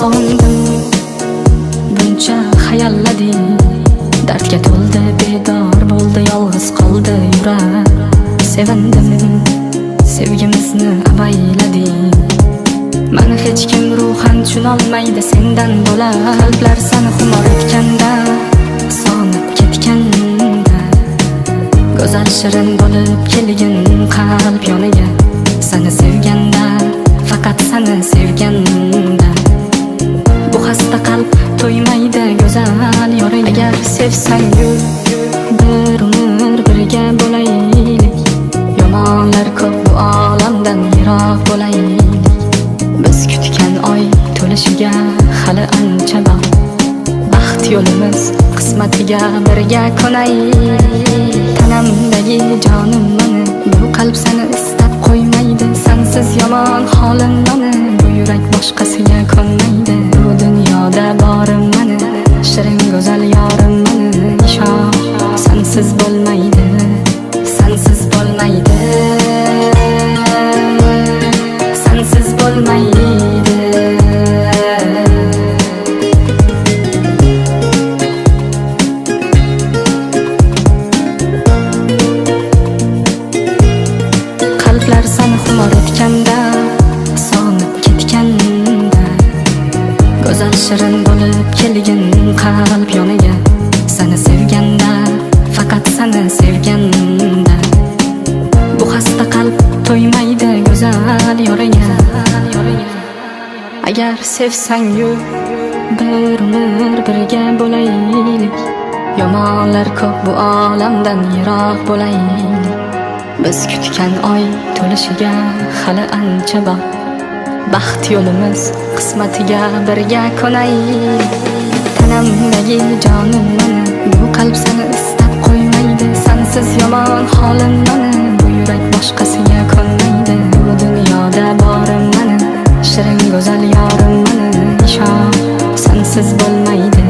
sog'indim, buncha hayalladim. Dardga to'ldi, bedor bo'ldi, yolg'iz qoldi yurak. Sevindim, sevgimizni avayladim. Mani hech kim ruhan tushunolmaydi sendan bo'lak. Qalblar seni xumor etganda, sog'inib ketganda, go'zal shirin bo'lib kelgin qalb yoniga. Seni sevganda, faqat seni sevganda, bu xasta qalb to'ymaydi go'zal yoring. Agar sevsang-yu bir umr birga bo'laylik, yomonlar ko'p bu olamdan yiroq bo'laylik. Biz kutgan oy to'lishiga hali ancha bor. Baxt yo'limiz qismatiga birga qo'naylik. Tanamdagi jonim meni, bu qalb seni istab qo'ymaydi. Sensiz yomon holim meni, bu yurak boshqasiga ko'nmaydi. Bu dunyoda borim meni, shirin go'zal yorim meni. Ishon, sensiz bo'lmaydi, sensiz bo'lmaydi, sensiz bo'lmaydi. Qalblar seni xumor etganda, sog'inib ketganda, go'zal shirin bo'lib kelgin qalb yoniga. Seni sevganda, faqat seni sevganda, bu xasta qalb to'ymaydi go'zal yoriga. Agar sevsang-yu bir umr birga bo'laylik, yomonlar ko'p bu olamdan yiroq bo'laylik. Biz kutgan oy to'lishiga hali ancha bor. Baxt yo'limiz qismatiga birga qo'naylik. Tanamdagi jonim meni, bu qalb seni istab qo'ymaydi. Sensiz yomon holim meni, bu yurak boshqasiga ko'nmaydi. Bu dunyoda borim meni, shirin go'zal yorim meni. Ishon, sensiz bo'lmaydi.